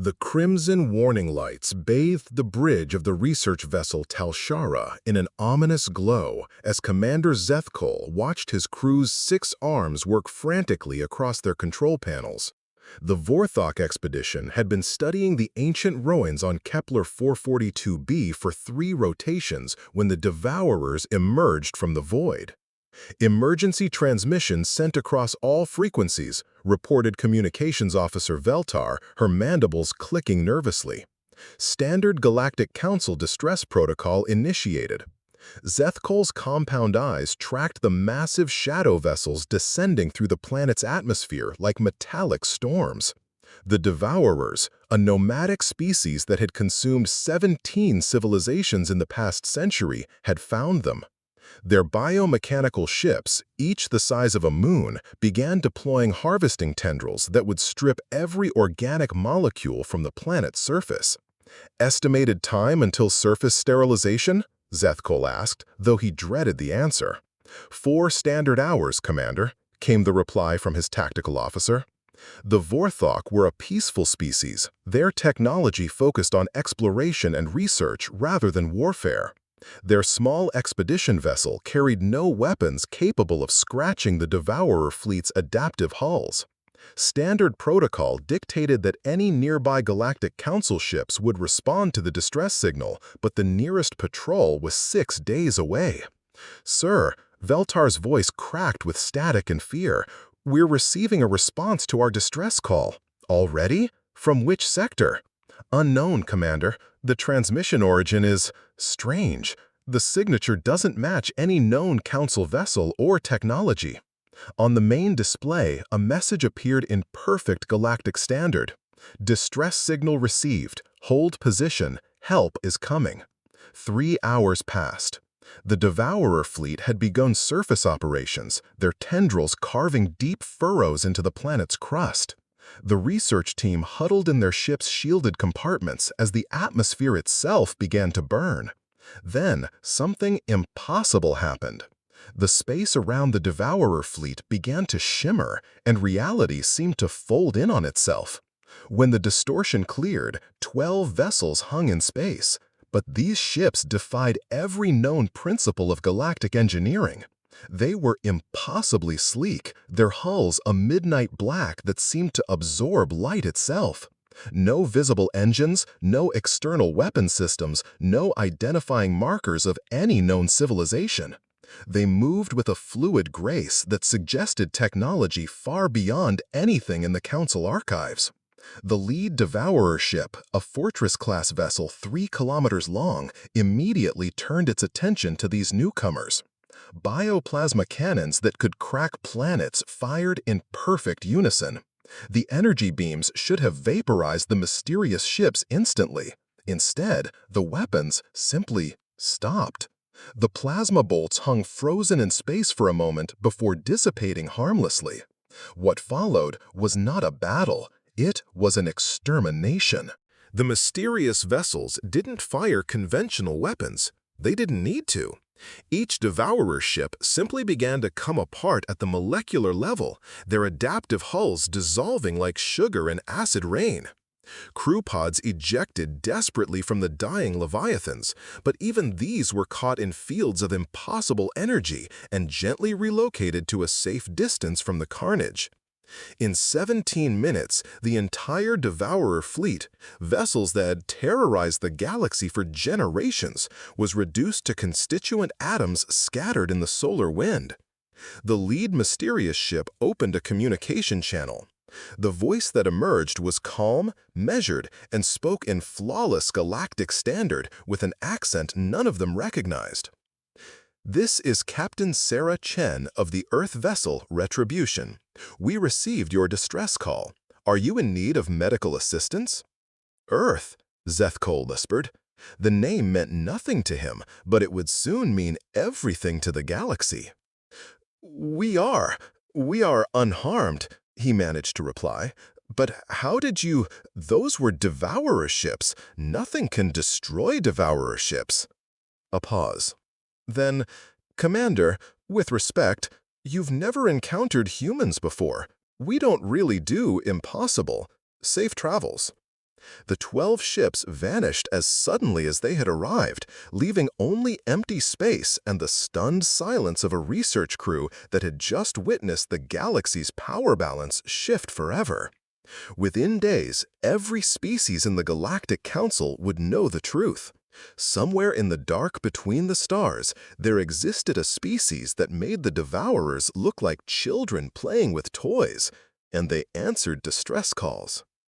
The crimson warning lights bathed the bridge of the research vessel Talshara in an ominous glow as Commander Zethkol watched his crew's 6 arms work frantically across their control panels. The Vorthok expedition had been studying the ancient ruins on Kepler 442b for 3 rotations when the Devourers emerged from the void. "Emergency transmission sent across all frequencies," reported Communications Officer Veltar, her mandibles clicking nervously. "Standard Galactic Council distress protocol initiated." Zethkol's compound eyes tracked the massive shadow vessels descending through the planet's atmosphere like metallic storms. The Devourers, a nomadic species that had consumed 17 civilizations in the past century, had found them. Their biomechanical ships, each the size of a moon, began deploying harvesting tendrils that would strip every organic molecule from the planet's surface. "Estimated time until surface sterilization?" Zethkol asked, though he dreaded the answer. "4 standard hours, Commander," came the reply from his tactical officer. The Vorthok were a peaceful species, their technology focused on exploration and research rather than warfare. Their small expedition vessel carried no weapons capable of scratching the Devourer fleet's adaptive hulls. Standard protocol dictated that any nearby Galactic Council ships would respond to the distress signal, but the nearest patrol was 6 days away. "Sir," Veltar's voice cracked with static and fear, "we're receiving a response to our distress call." "Already? From which sector?" "Unknown, Commander. The transmission origin is strange. The signature doesn't match any known Council vessel or technology." On the main display, a message appeared in perfect galactic standard. "Distress signal received. Hold position. Help is coming." 3 hours passed. The Devourer fleet had begun surface operations, their tendrils carving deep furrows into the planet's crust. The research team huddled in their ship's shielded compartments as the atmosphere itself began to burn. Then, something impossible happened. The space around the Devourer fleet began to shimmer, and reality seemed to fold in on itself. When the distortion cleared, 12 vessels hung in space, but these ships defied every known principle of galactic engineering. They were impossibly sleek, their hulls a midnight black that seemed to absorb light itself. No visible engines, no external weapon systems, no identifying markers of any known civilization. They moved with a fluid grace that suggested technology far beyond anything in the Council archives. The lead Devourer ship, a Fortress-class vessel 3 kilometers long, immediately turned its attention to these newcomers. Bioplasma cannons that could crack planets fired in perfect unison. The energy beams should have vaporized the mysterious ships instantly. Instead, the weapons simply stopped. The plasma bolts hung frozen in space for a moment before dissipating harmlessly. What followed was not a battle, it was an extermination. The mysterious vessels didn't fire conventional weapons. They didn't need to. Each Devourer ship simply began to come apart at the molecular level, their adaptive hulls dissolving like sugar in acid rain. Crew pods ejected desperately from the dying Leviathans, but even these were caught in fields of impossible energy and gently relocated to a safe distance from the carnage. In 17 minutes, the entire Devourer fleet, vessels that had terrorized the galaxy for generations, was reduced to constituent atoms scattered in the solar wind. The lead mysterious ship opened a communication channel. The voice that emerged was calm, measured, and spoke in flawless galactic standard with an accent none of them recognized. "This is Captain Sarah Chen of the Earth vessel Retribution. We received your distress call. Are you in need of medical assistance?" "Earth," Zethkol whispered. The name meant nothing to him, but it would soon mean everything to the galaxy. We are unharmed," he managed to reply. "But how did you— Those were Devourer ships. Nothing can destroy Devourer ships." A pause. "Then, Commander, with respect, you've never encountered humans before. We don't really do impossible. Safe travels." The 12 ships vanished as suddenly as they had arrived, leaving only empty space and the stunned silence of a research crew that had just witnessed the galaxy's power balance shift forever. Within days, every species in the Galactic Council would know the truth. Somewhere in the dark between the stars, there existed a species that made the Devourers look like children playing with toys, and they answered distress calls.